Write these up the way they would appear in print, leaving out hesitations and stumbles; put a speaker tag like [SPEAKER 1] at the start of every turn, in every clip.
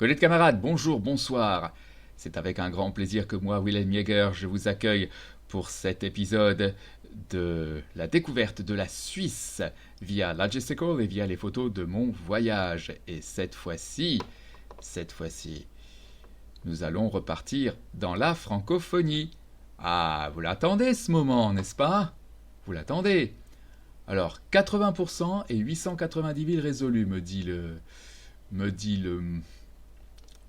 [SPEAKER 1] Collègues camarades, bonjour, bonsoir. C'est avec un grand plaisir que moi, Wilhelm Jäger, je vous accueille pour cet épisode de la découverte de la Suisse via Logistical et via les photos de mon voyage. Et cette fois-ci, nous allons repartir dans la francophonie. Ah, vous l'attendez ce moment, n'est-ce pas? Vous l'attendez. Alors, 80% et 890 villes résolues, me dit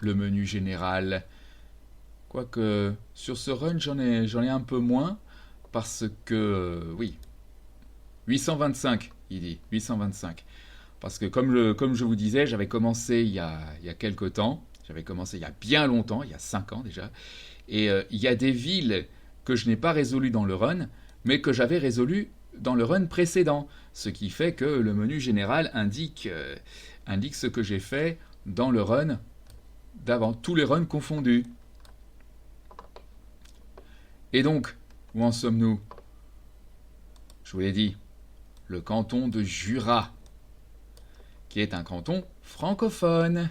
[SPEAKER 1] le menu général. Quoique, sur ce run, j'en ai un peu moins, parce que, oui, 825, il dit, 825. Parce que, comme je vous disais, j'avais commencé il y a quelque temps, j'avais commencé il y a bien longtemps, il y a 5 ans déjà, et il y a des villes que je n'ai pas résolues dans le run, mais que j'avais résolues dans le run précédent, ce qui fait que le menu général indique ce que j'ai fait dans le run d'avant, tous les runs confondus. Et donc, où en sommes-nous? Je vous l'ai dit, le canton de Jura, qui est un canton francophone.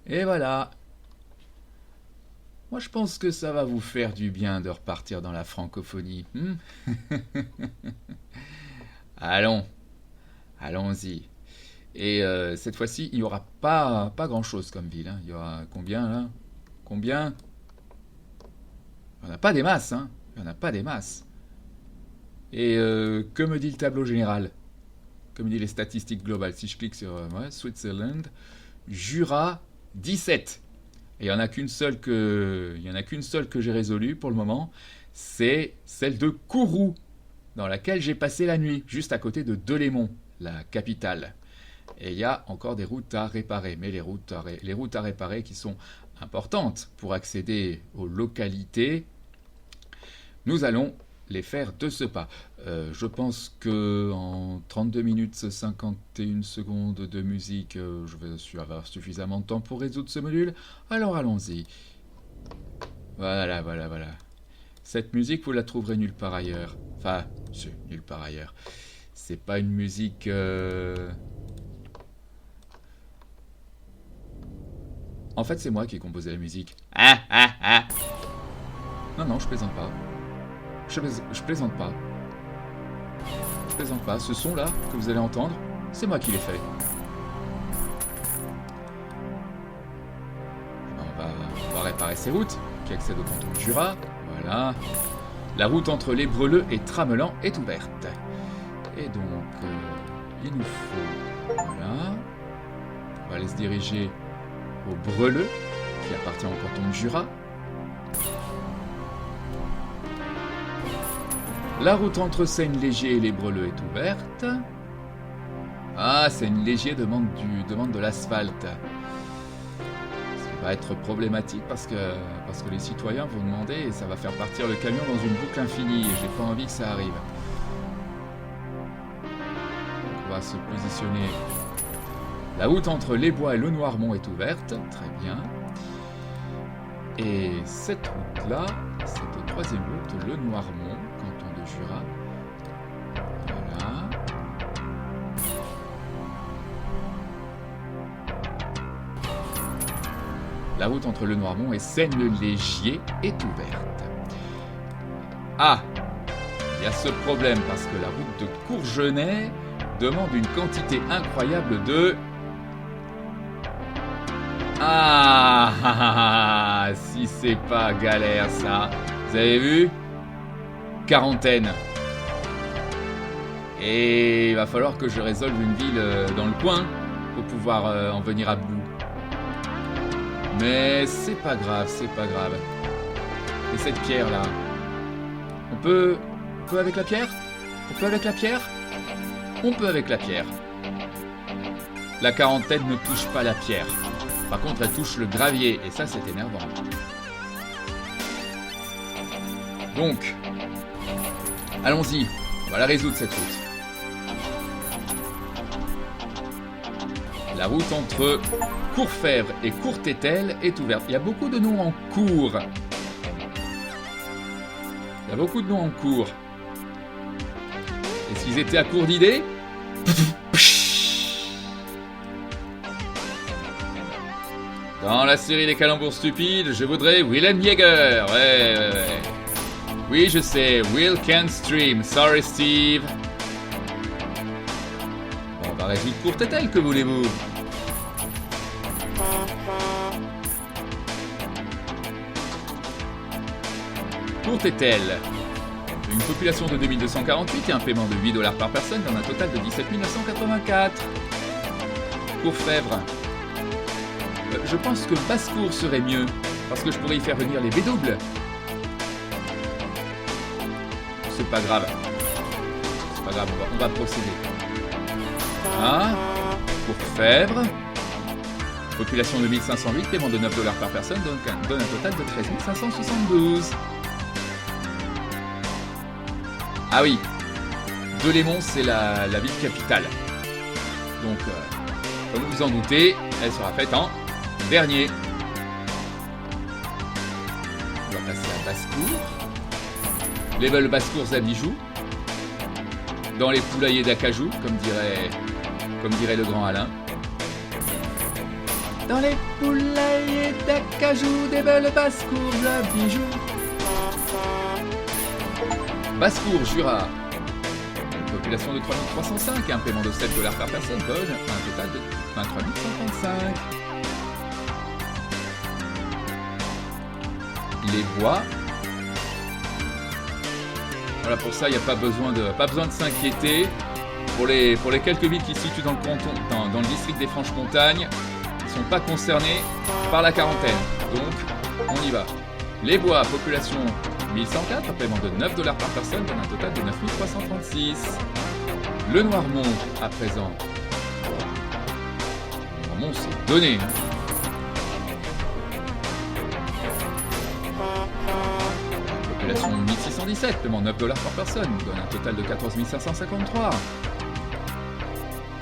[SPEAKER 1] Et voilà. Moi, je pense que ça va vous faire du bien de repartir dans la francophonie. Allons-y. Et cette fois-ci, il n'y aura pas grand-chose comme ville. Il y aura combien là? Combien? Il n'y en a pas des masses. Il n'y en a pas des masses. Et que me dit le tableau général? Que me dit les statistiques globales? Si je clique sur Switzerland, Jura, 17. Et il n'y en a qu'une seule que j'ai résolue pour le moment. C'est celle de Kourou, dans laquelle j'ai passé la nuit, juste à côté de Delémont, la capitale. Et il y a encore des routes à réparer, mais les routes à réparer qui sont importantes pour accéder aux localités, nous allons les faire de ce pas. Je pense que en 32 minutes 51 secondes de musique, je vais avoir suffisamment de temps pour résoudre ce module. Alors allons-y. Voilà. Cette musique, vous la trouverez nulle part ailleurs. Enfin, c'est nulle part ailleurs. C'est pas une musique... En fait, c'est moi qui ai composé la musique. Non, je plaisante pas. Je plaisante pas. Je plaisante pas. Ce son-là que vous allez entendre, c'est moi qui l'ai fait. On va réparer ces routes qui accèdent au canton de Jura. Voilà. La route entre Les Breleux et Tramelan est ouverte. Et donc, il nous faut... Voilà. On va aller se diriger au Breleux, qui appartient au canton de Jura. La route entre Seine-Légier et Les Breleux est ouverte. Ah, Seine-Légier demande de l'asphalte. Ce qui va être problématique parce que les citoyens vont demander et ça va faire partir le camion dans une boucle infinie et j'ai pas envie que ça arrive. Donc on va se positionner. La route entre Les Bois et Le Noirmont est ouverte, très bien. Et cette route-là, cette troisième route, Le Noirmont, canton de Jura. Voilà. La route entre Le Noirmont et Seine-le-Légier est ouverte. Ah, il y a ce problème parce que la route de Courgenay demande une quantité incroyable de... Ah, si c'est pas galère ça. Vous avez vu? Quarantaine. Et il va falloir que je résolve une ville dans le coin pour pouvoir en venir à bout. Mais c'est pas grave. Et cette pierre là, on peut avec la pierre? On peut avec la pierre? On peut avec la pierre. La quarantaine ne touche pas la pierre. Par contre, elle touche le gravier, et ça, c'est énervant. Donc, allons-y. On va la résoudre, cette route. La route entre Courfèvre et Courtétel est ouverte. Il y a beaucoup de noms en cours. Est-ce qu'ils étaient à court d'idées? Dans la série des calembours stupides, je voudrais Willem Jäger. Ouais. Oui, je sais, Will can't stream. Sorry, Steve. Bon, on va résoudre courte et telle, que voulez-vous? Courte et telle. Une population de 2248 et un paiement de 8 $ par personne dans un total de 17 984. Courfèvre. Je pense que Basse-Cour serait mieux, parce que je pourrais y faire venir les B-doubles. C'est pas grave. C'est pas grave, on va procéder. Ah, Courfèvre. Population de 1508, paiement de 9 $ par personne, donne un total de 13 572. Ah oui, Delémont, c'est la ville capitale. Donc, comme vous vous en doutez, elle sera faite en dernier. On va passer à Basse-Cour. Level Basse-Cour Zabijou. Dans les poulaillers d'Acajou, comme dirait le grand Alain. Dans les poulaillers d'Acajou, des belles Basse-Cour Zabijou. Basse-Cour, Jura. Une population de 3305 et un paiement de 7 $ par personne donne un total de 23 135. Les bois. Voilà, pour ça, il n'y a pas besoin de s'inquiéter. Pour les quelques villes qui se situent dans le canton, dans le district des Franches-Montagnes, ils ne sont pas concernés par la quarantaine. Donc, on y va. Les bois, population 1104, un paiement de 9 $ par personne, donne un total de 9 336. Le Noirmont, à présent. Le Noirmont, c'est donné. Population 1617, paiement 9 $ par personne, donne un total de 14 553.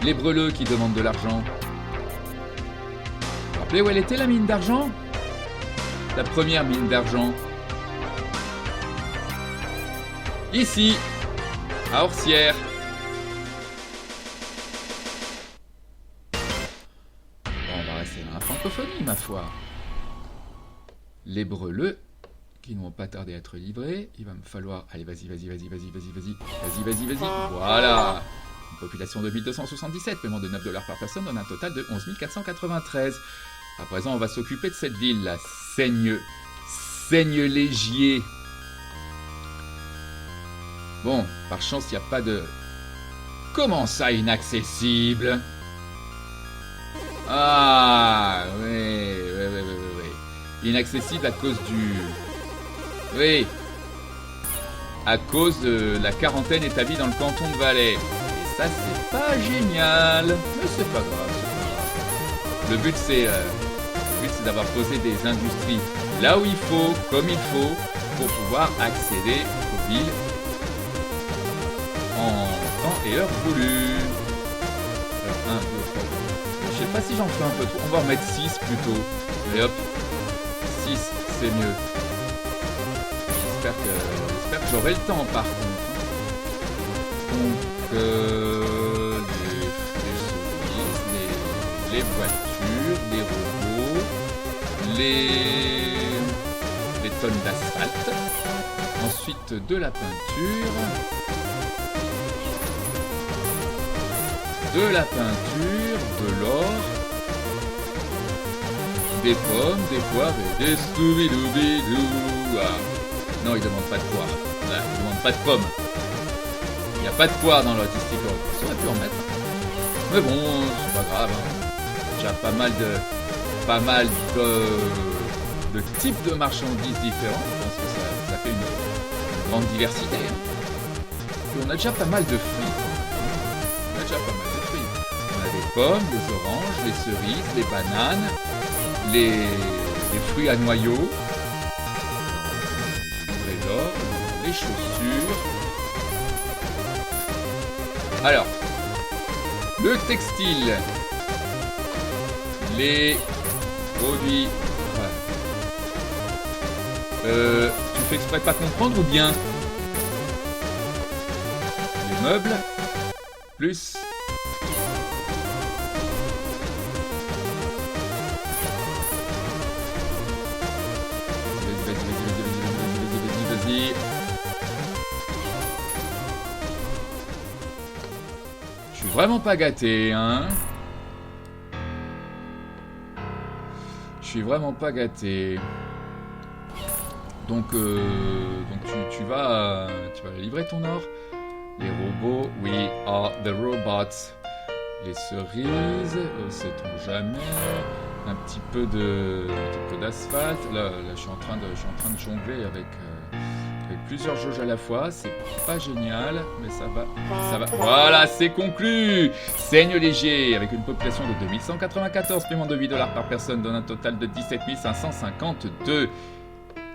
[SPEAKER 1] Les Breleux qui demandent de l'argent. Vous vous rappelez où elle était, la mine d'argent? La première mine d'argent. Ici, à Orsières. Bon, on va rester dans la francophonie, ma foi. Les Breleux, qui n'ont pas tardé à être livrés. Il va me falloir... Allez, vas-y. Voilà. Une population de 1277, paiement de 9 $ par personne, donne un total de 11 493. À présent, on va s'occuper de cette ville, la Seigne-Légier. Bon, par chance, il n'y a pas de... Comment ça, inaccessible? Ah, oui. Inaccessible à cause du... Oui. À cause de la quarantaine établie dans le canton de Valais. Et ça, c'est pas génial. Mais c'est pas grave. Le but, c'est d'avoir posé des industries là où il faut, comme il faut, pour pouvoir accéder aux villes en temps et heure voulu. Alors, 1, 2, 3, 4. Je sais pas si j'en fais un peu trop. On va en mettre 6 plutôt. Mais hop, 6, c'est mieux. J'espère que j'aurai le temps, par contre. Donc, les voitures, les robots, les tonnes d'asphalte. Ensuite, de la peinture. De l'or, des pommes, des poires et des scooby-dooby-doo. Ah. Non, ils demandent pas de poire. Là, ils demandent pas de pommes. Il n'y a pas de poire dans leur district. Ça aurait pu en mettre. Mais bon, c'est pas grave. Hein. Déjà pas mal de types de marchandises différents. Je pense que ça fait une grande diversité. Hein. Et on a déjà pas mal de fruits. On a des pommes, des oranges, les cerises, les bananes, les fruits à noyaux, les chaussures. Alors, le textile, les produits. Tu fais exprès de pas comprendre ou bien? Les meubles, plus parti. Je suis vraiment pas gâté, hein. Je suis vraiment pas gâté. Donc tu vas livrer ton or. Les robots, we are the robots. Les cerises, sait-on jamais. Un petit peu d'asphalte. Là, je suis en train de jongler avec plusieurs jauges à la fois. C'est pas génial, mais ça va. Voilà, c'est conclu. Seigne léger, avec une population de 2194, paiement de $8 par personne, donne un total de 17 552.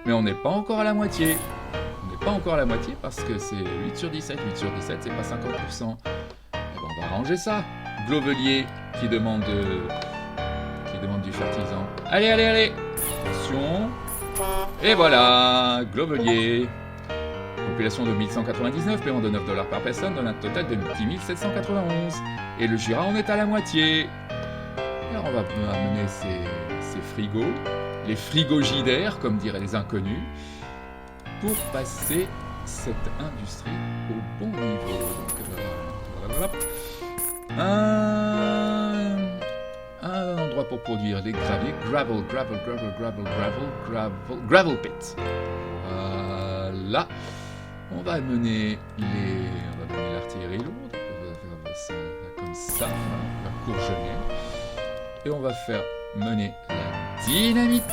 [SPEAKER 1] Mais on n'est pas encore à la moitié. On n'est pas encore à la moitié parce que c'est 8 sur 17. 8 sur 17, c'est pas 50%. Et ben, on va arranger ça. Glovelier qui demande du fertilisant. Allez, allez, allez. Attention. Et voilà, Glovelier. Population de 1199, paiement de $9 par personne, donne un total de 10 791. Et le Jura, on est à la moitié. Alors on va amener ces frigos, les frigogidaires, comme diraient les inconnus, pour passer cette industrie au bon niveau. Donc, un endroit pour produire les graviers, gravel pit. Voilà. On va mener l'artillerie lourde, on va faire ça comme ça, on va courgeonner. Et on va faire mener la dynamite.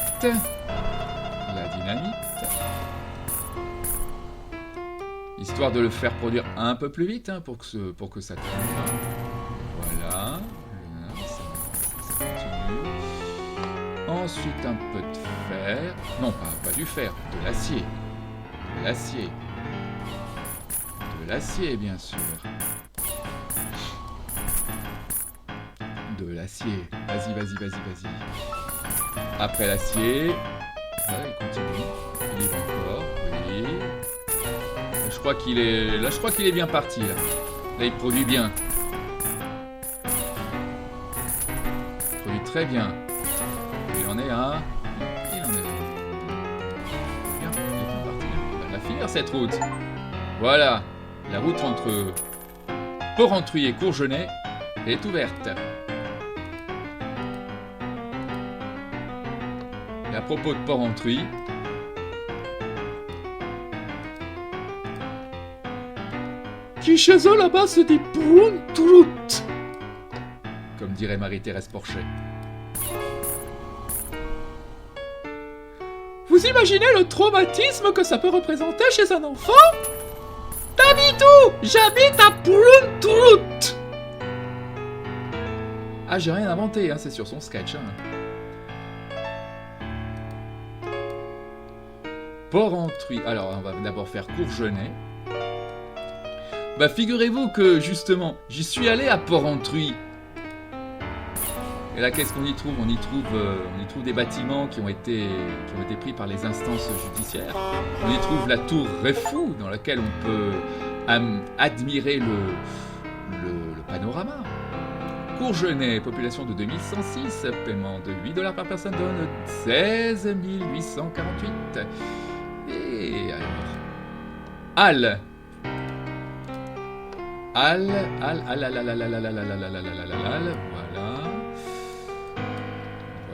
[SPEAKER 1] Histoire de le faire produire un peu plus vite, hein, pour que ça tourne. Voilà. Ça continue. Ensuite, un peu de fer. Non, pas du fer, de l'acier. De l'acier, bien sûr. De l'acier. Vas-y. Après l'acier. Là, il continue. Il y va encore. Oui. Je crois qu'il est bien parti, là. Là, il produit bien. Il produit très bien. Il en est à... Il est bien parti. On va la finir, cette route. Voilà. La route entre Porrentruy et Courgenay est ouverte. Et à propos de Porrentruy, qui chez eux là-bas se dit Bruntrut, comme dirait Marie-Thérèse Porchet. Vous imaginez le traumatisme que ça peut représenter chez un enfant? T'habites où? J'habite à Bruntrut. Ah, j'ai rien inventé, hein, c'est sur son sketch. Hein. Porrentruy. Alors, on va d'abord faire Courgenay. Bah, figurez-vous que, justement, j'y suis allé à Porrentruy. Et là, qu'est-ce qu'on y trouve? On y trouve des bâtiments qui ont été pris par les instances judiciaires. On y trouve la tour Réfou, dans laquelle on peut admirer le panorama. Courgenay, population de 2106, paiement de $8 par personne, donne 16 848. Et alors...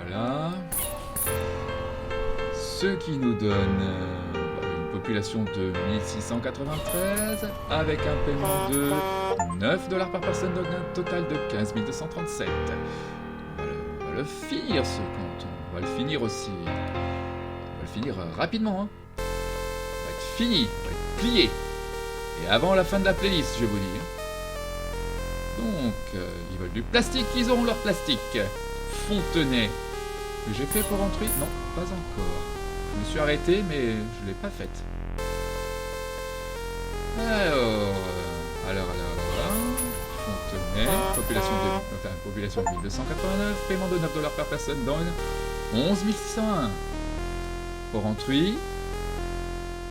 [SPEAKER 1] voilà. Ce qui nous donne une population de 1693, avec un paiement de $9 par personne, donc un total de 15 237. On va le finir, ce canton. On va le finir aussi. On va le finir rapidement. Hein. On va être fini, on va être plié. Et avant la fin de la playlist, je vous dis. Donc, ils veulent du plastique, ils auront leur plastique. Fontenay. J'ai fait Porrentruy? Non, pas encore. Je me suis arrêté, mais je ne l'ai pas faite. Alors. Fontenay. Population de 1289. Paiement de $9 par personne, donne 11 601. Porrentruy.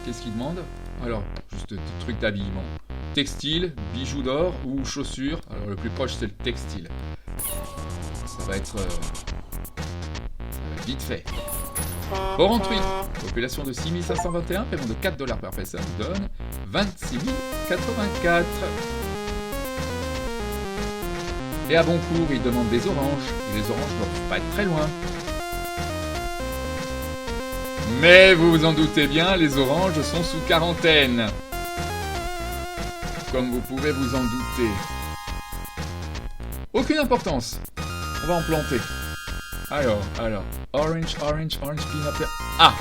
[SPEAKER 1] Qu'est-ce qu'ils demandent? Alors, juste des trucs d'habillement. Textile, bijoux d'or ou chaussures. Alors, le plus proche, c'est le textile. Ça va être vite fait. Porrentruy, population de 6521, paiement de 4 $ par personne, donne 26 084. Et à Boncourt, il demande des oranges. Et les oranges ne doivent pas être très loin. Mais vous vous en doutez bien, les oranges sont sous quarantaine. Comme vous pouvez vous en douter. Aucune importance. On va en planter. Alors, orange, peanut. Ah,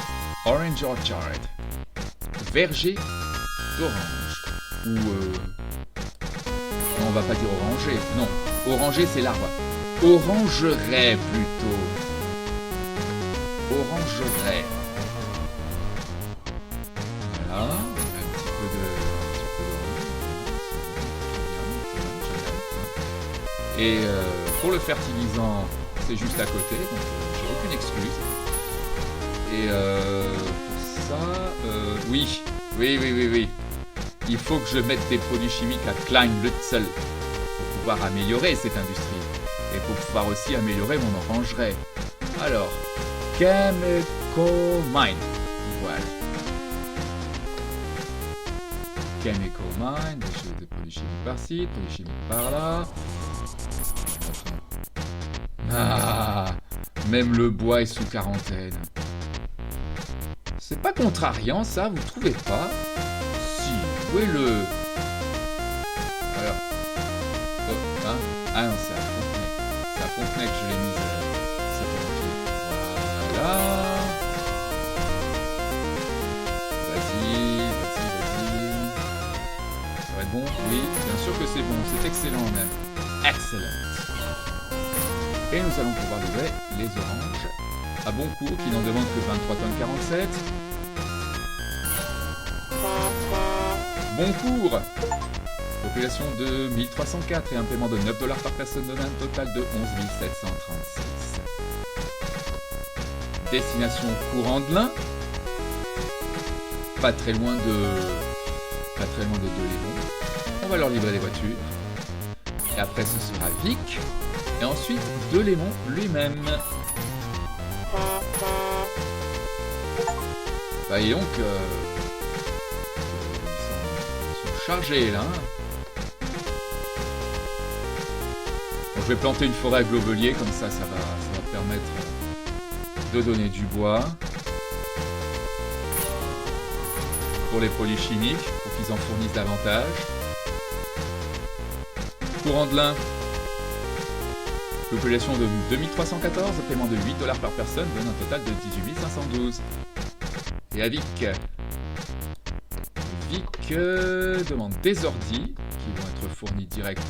[SPEAKER 1] orange orchard. Verger d'orange. Ou non, on va pas dire oranger. Non, oranger c'est l'arbre. Orangerait plutôt. Orangerait. Voilà, un petit peu de. Et pour le fertilisant, c'est juste à côté, donc j'ai aucune excuse. Et pour ça, oui. Il faut que je mette des produits chimiques à Klein Lutzel pour pouvoir améliorer cette industrie. Et pour pouvoir aussi améliorer mon orangerie. Alors, Chemical Mine. Voilà. Chemical Mine, des produits chimiques par-ci, produits chimiques par-là. Ah, même le bois est sous quarantaine. C'est pas contrariant ça, vous trouvez pas? Si, où est le... Alors... Oh, hein? Ah non, c'est à Fontenay. C'est à Fontenay que je l'ai mise. C'est pour voilà. Vas-y. Ça va être bon? Oui, bien sûr que c'est bon. C'est excellent même. Excellent. Et nous allons pouvoir livrer les oranges à Boncourt, qui n'en demande que 23 tonnes 47. Boncourt, population de 1304 et un paiement de 9 $ par personne, donne un total de 11 736. Destination Courant-de-Lin, pas très loin de Delémont. On va leur livrer des voitures. Et après ce sera Vic. Et ensuite Delémont lui-même. Bah et donc ils sont chargés là. Bon, je vais planter une forêt à globelier, comme ça va permettre de donner du bois pour les produits chimiques, pour qu'ils en fournissent davantage. Courant-de-Lin, population de 2314, paiement de 8 $ par personne, donne un total de 18 512. Et à Vic demande des ordis qui vont être fournis direct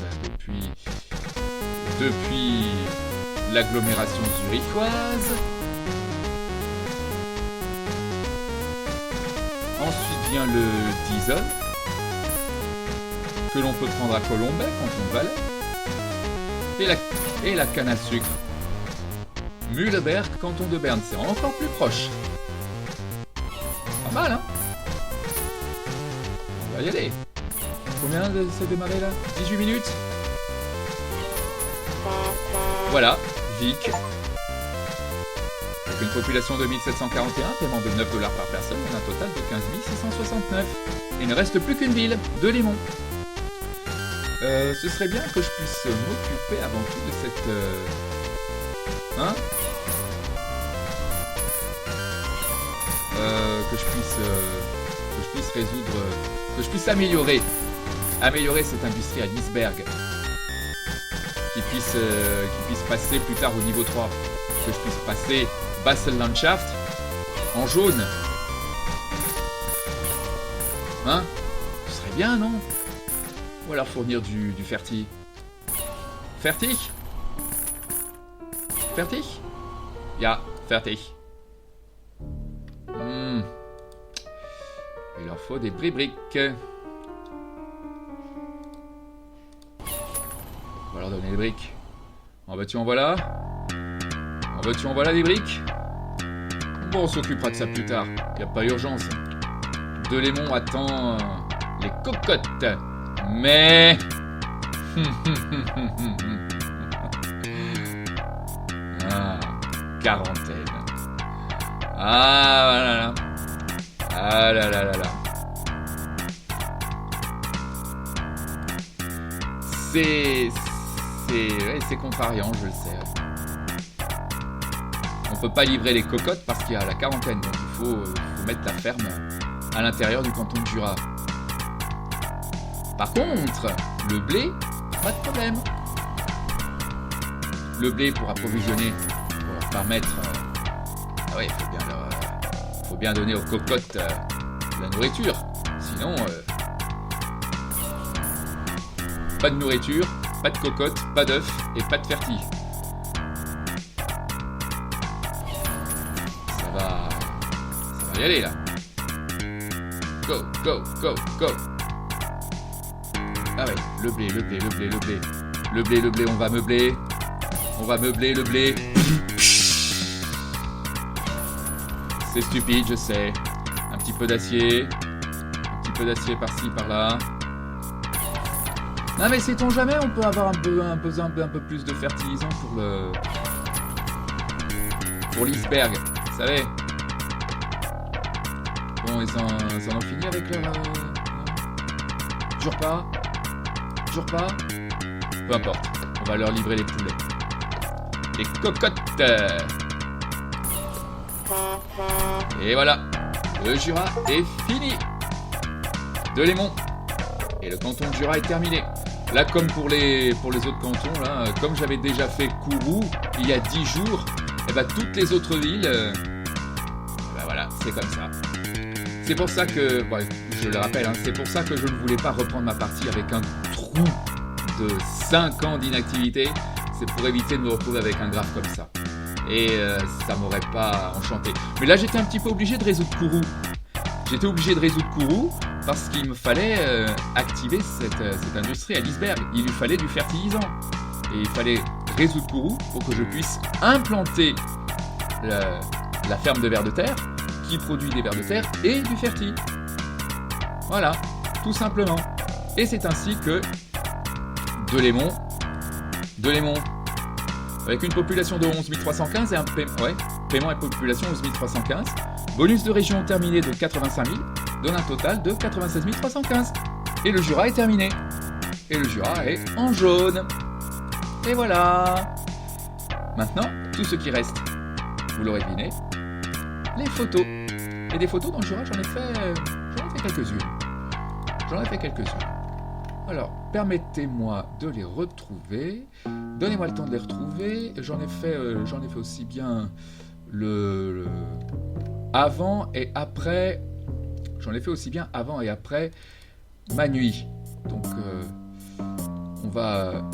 [SPEAKER 1] depuis l'agglomération zurichoise. Ensuite vient le diesel que l'on peut prendre à Colombey, canton de Valais. Et la canne à sucre. Mühleberg, canton de Berne, c'est encore plus proche. Pas mal, hein? On va y aller. Combien c'est démarré là? 18 minutes? Voilà, Vic. Avec une population de 1741, paiement de 9 $ par personne, et un total de 15 669. Et il ne reste plus qu'une ville, Delémont. Ce serait bien que je puisse m'occuper avant tout de cette... Hein? Que je puisse résoudre... que je puisse améliorer cette industrie à Liseberg. Qui puisse passer plus tard au niveau 3. Que je puisse passer Basel-Landschaft en jaune. Hein? Ce serait bien, non? Ou alors fournir du fertig. Fertig? Fertig? Ja, fertig. Il leur faut des briques. On va leur donner des briques. En veux-tu, en voilà? En veux-tu, en voilà des briques? Bon, on s'occupera de ça plus tard. Y a pas urgence. Delémont attend les cocottes. Mais... quarantaine. Ah là là. Ah là là là là. C'est contrariant, je le sais. On peut pas livrer les cocottes parce qu'il y a la quarantaine, donc il faut mettre la ferme à l'intérieur du canton de Jura. Par contre, le blé, pas de problème. Le blé pour approvisionner, pour leur permettre... ah ouais, faut bien donner aux cocottes de la nourriture. Sinon, pas de nourriture, pas de cocottes, pas d'œufs et pas de fertile. Ça va y aller là. Go, go, go, go. Ah ouais, le blé. Le blé, on va meubler. On va meubler le blé. C'est stupide, je sais. Un petit peu d'acier. Un petit peu d'acier par-ci, par-là. Non mais sait-on jamais, on peut avoir un peu plus de fertilisant pour l'iceberg, vous savez. Bon, ils en ont fini avec leur... Toujours pas. Peu importe, on va leur livrer les poulets. Les cocottes. Et voilà, le Jura est fini. Delémont. Et le canton de Jura est terminé. Là, comme pour les autres cantons, là, comme j'avais déjà fait Kourou il y a 10 jours, et ben toutes les autres villes, ben voilà, c'est comme ça. C'est pour ça que, ouais, je le rappelle, hein, c'est pour ça que je ne voulais pas reprendre ma partie avec un trou de 5 ans d'inactivité. C'est pour éviter de me retrouver avec un graphe comme ça. Et ça m'aurait pas enchanté. Mais là, j'étais un petit peu obligé de résoudre Kourou. J'étais obligé de résoudre Kourou parce qu'il me fallait activer cette industrie à l'iceberg. Il lui fallait du fertilisant. Et il fallait résoudre Kourou pour que je puisse implanter la ferme de vers de terre qui produit des vers de terre et du fertile. Voilà, tout simplement. Et c'est ainsi que Delémont, avec une population de 11 315 et un paiement et population 11 315, bonus de région terminé de 85 000, donne un total de 96 315. Et le Jura est terminé. Et le Jura est en jaune. Et voilà. Maintenant, tout ce qui reste, vous l'aurez deviné, les photos. Et des photos dans le Jura, j'en ai fait quelques-unes. Alors, permettez-moi de les retrouver. Donnez-moi le temps de les retrouver. J'en ai fait aussi bien le avant et après. J'en ai fait aussi bien avant et après ma nuit. Donc, on va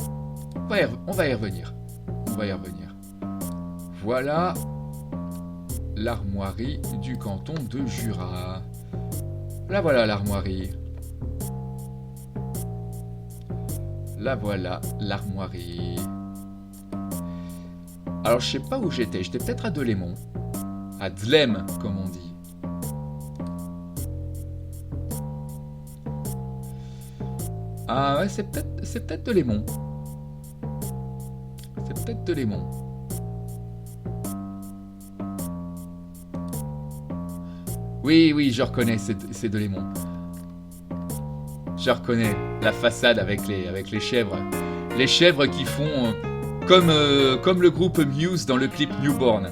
[SPEAKER 1] y revenir. Voilà l'armoirie du canton de Jura. La voilà l'armoirie. Alors je sais pas où j'étais peut-être à Delémont. À Dlem, comme on dit. Ah ouais, c'est peut-être Delémont. Oui, je reconnais, c'est Delémont. Je reconnais la façade avec les chèvres. Les chèvres qui font comme le groupe Muse dans le clip Newborn.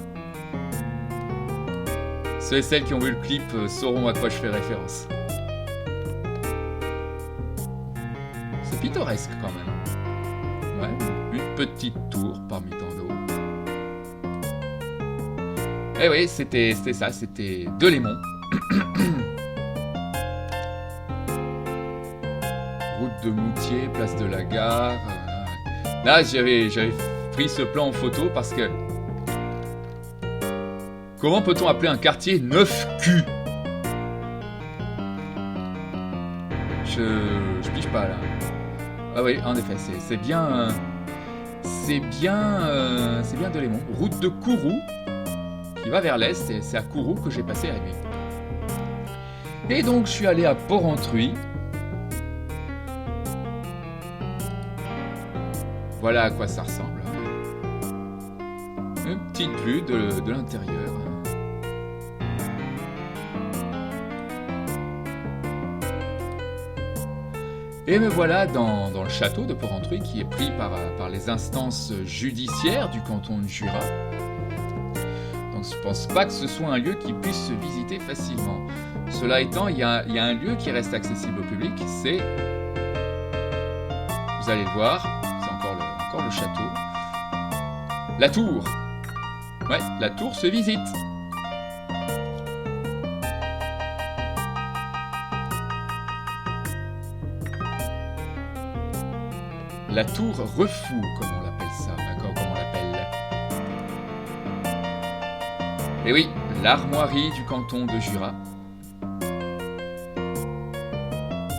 [SPEAKER 1] Ceux et celles qui ont vu le clip sauront à quoi je fais référence. C'est pittoresque quand même. Ouais, une petite tour parmi tant d'autres. Eh oui, c'était ça, c'était Delémont. Route de Moutier, place de la Gare. Là, j'avais pris ce plan en photo parce que... Comment peut-on appeler un quartier 9Q? Je pige pas là. Ah oui, en effet, c'est bien Delémont. Route de Kourou qui va vers l'est, et c'est à Kourou que j'ai passé la nuit. Et donc je suis allé à Porrentruy. Voilà à quoi ça ressemble. Une petite vue de l'intérieur. Et me voilà dans le château de Porrentruy qui est pris par les instances judiciaires du canton de Jura. Donc je pense pas que ce soit un lieu qui puisse se visiter facilement. Cela étant, il y a un lieu qui reste accessible au public, c'est... Vous allez le voir, c'est encore le château. La tour. Ouais, la tour se visite. La tour Refou, comme on l'appelle ça, d'accord, comme on l'appelle. Et oui, l'armoirie du canton de Jura.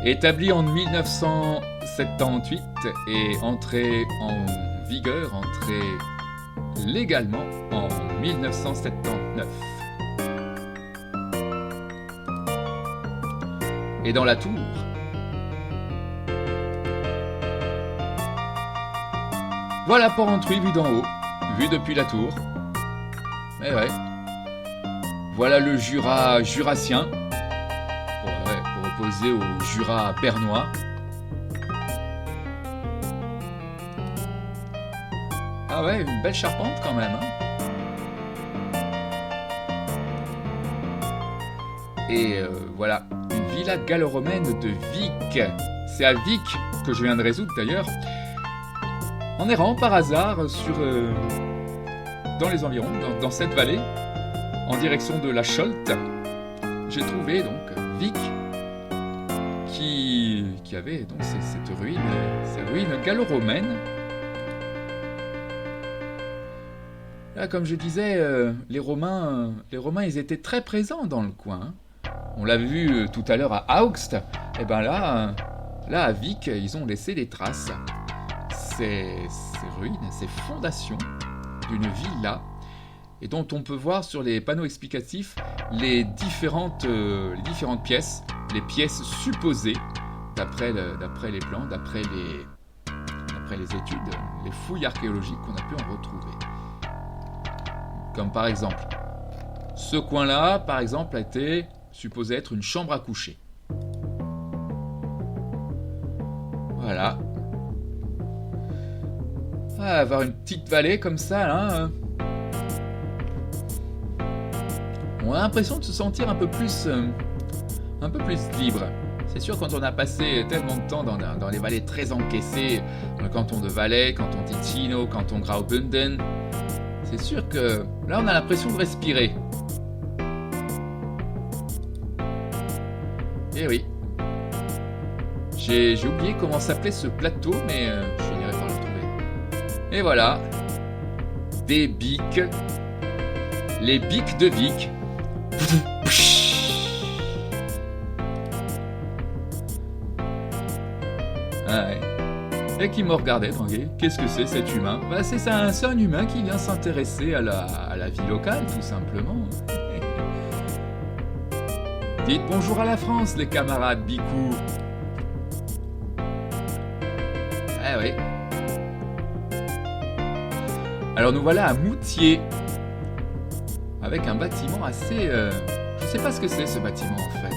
[SPEAKER 1] Établie en 1978 et entrée en vigueur, entrée légalement en 1979. Et dans la tour, voilà Porrentruy vu d'en haut, vu depuis la tour. Mais ouais. Voilà le Jura jurassien, pour opposer au Jura bernois. Ah ouais, une belle charpente quand même. Hein. Et voilà, une villa gallo-romaine de Vic. C'est à Vic que je viens de résoudre d'ailleurs. En errant par hasard dans les environs, dans cette vallée, en direction de la Cholte, j'ai trouvé donc Vic qui avait donc cette ruine gallo-romaine. Là, comme je disais, les Romains, ils étaient très présents dans le coin. On l'a vu tout à l'heure à Augst. Et ben là, à Vic, ils ont laissé des traces. Ces ruines, ces fondations d'une villa, et dont on peut voir sur les panneaux explicatifs les différentes pièces, les pièces supposées d'après les plans, d'après les études, les fouilles archéologiques qu'on a pu en retrouver. Comme par exemple, ce coin-là, par exemple, a été supposé être une chambre à coucher. Voilà. Ah, avoir une petite vallée comme ça, là. On a l'impression de se sentir un peu plus libre. C'est sûr, quand on a passé tellement de temps dans les vallées très encaissées, dans le canton de Valais, canton Ticino, canton Graubünden, c'est sûr que là, on a l'impression de respirer. Eh oui. J'ai oublié comment s'appelait ce plateau, mais je finirai par le trouver. Et voilà, des biques, les biques de Vic. Ah ouais. Et qui me regardait tranquille. Qu'est-ce que c'est cet humain? Bah c'est un humain qui vient s'intéresser à la vie locale, tout simplement. Dites bonjour à la France, les camarades Bicou. Ah oui. Alors nous voilà à Moutier, avec un bâtiment assez... je sais pas ce que c'est ce bâtiment en fait.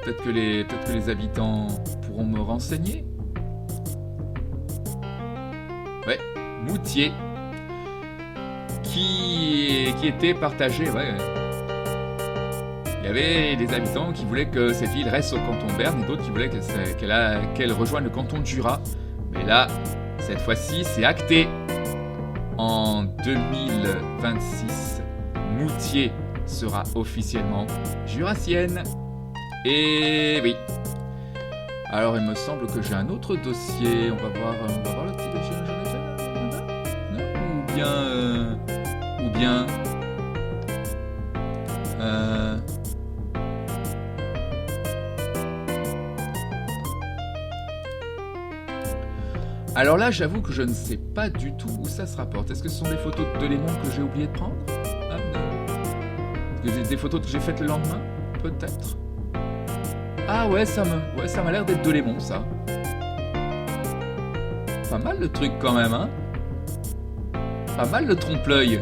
[SPEAKER 1] Peut-être que les habitants pourront me renseigner. Ouais, Moutier, qui était partagé, ouais. Il y avait des habitants qui voulaient que cette ville reste au canton de Berne et d'autres qui voulaient qu'elle rejoigne le canton de Jura. Mais là, cette fois-ci, c'est acté. En 2026, Moutier sera officiellement jurassienne. Et oui. Alors, il me semble que j'ai un autre dossier. On va voir le petit dossier. Non, ou bien. Alors là, j'avoue que je ne sais pas du tout où ça se rapporte. Est-ce que ce sont des photos de Delémont que j'ai oublié de prendre? Ah non. Des photos que j'ai faites le lendemain? Peut-être. Ah ouais, ça m'a l'air d'être Delémont, ça. Pas mal le truc quand même, hein. Pas mal le trompe-l'œil.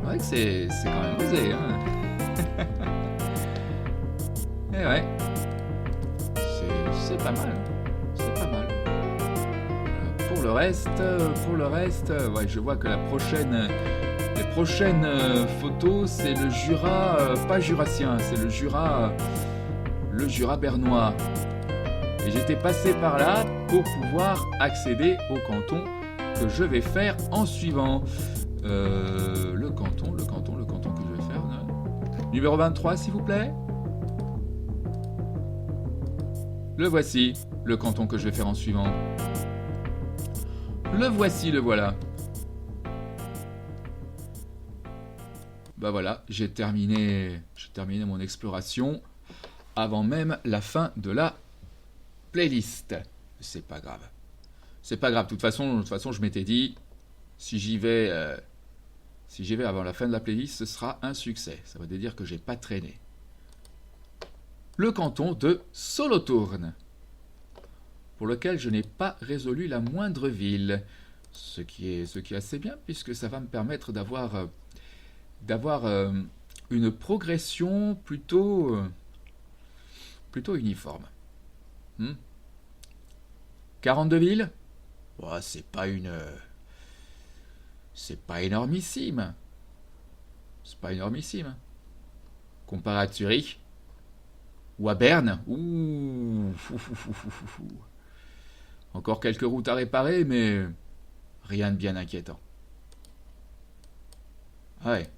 [SPEAKER 1] Ouais, que c'est quand même osé, hein. Eh ouais. c'est pas mal. C'est pas mal. Pour le reste, ouais, je vois que les prochaines photos, c'est le Jura, pas jurassien, c'est le Jura bernois. Et j'étais passé par là pour pouvoir accéder au canton que je vais faire en suivant. Le canton que je vais faire. Numéro 23, s'il vous plaît. Le voici, le canton que je vais faire en suivant. Le voici, le voilà. Bah voilà, j'ai terminé mon exploration avant même la fin de la playlist. C'est pas grave. C'est pas grave. De toute façon, je m'étais dit, si j'y vais avant la fin de la playlist, ce sera un succès. Ça veut dire que j'ai pas traîné. Le canton de Solothurn, pour lequel je n'ai pas résolu la moindre ville, ce qui est assez bien, puisque ça va me permettre d'avoir une progression plutôt uniforme. 42 villes, oh, c'est pas énormissime. C'est pas énormissime. Comparé à Zurich ou à Berne, encore quelques routes à réparer, mais rien de bien inquiétant. Ouais.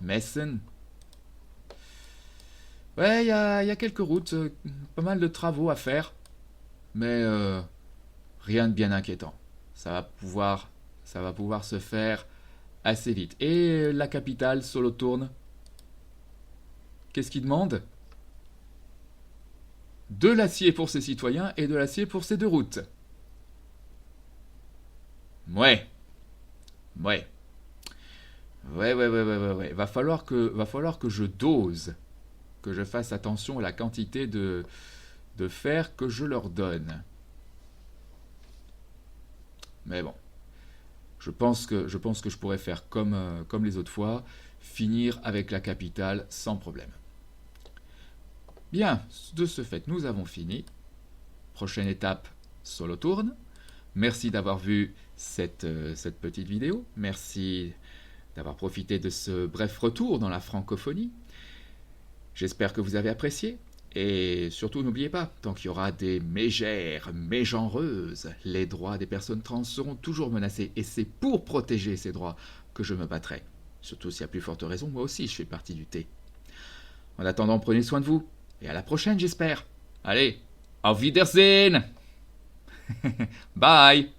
[SPEAKER 1] Messen. Ouais, il y a quelques routes, pas mal de travaux à faire, mais rien de bien inquiétant. Ça va pouvoir se faire assez vite. Et la capitale, Solothurn, qu'est-ce qu'il demande? De l'acier pour ses citoyens et de l'acier pour ses deux routes. Ouais. Ouais. Ouais. Va falloir que je dose, que je fasse attention à la quantité de fer que je leur donne. Mais bon, je pense que je pourrais faire comme les autres fois, finir avec la capitale sans problème. Bien, de ce fait, nous avons fini. Prochaine étape, Solothurn. Merci d'avoir vu cette petite vidéo. Merci d'avoir profité de ce bref retour dans la francophonie. J'espère que vous avez apprécié. Et surtout, n'oubliez pas, tant qu'il y aura des mégères, mégenreuses, les droits des personnes trans seront toujours menacés. Et c'est pour protéger ces droits que je me battrai. Surtout s'il y a plus forte raison, moi aussi je fais partie du thé. En attendant, prenez soin de vous. Et à la prochaine, j'espère. Allez, auf Wiedersehen. Bye.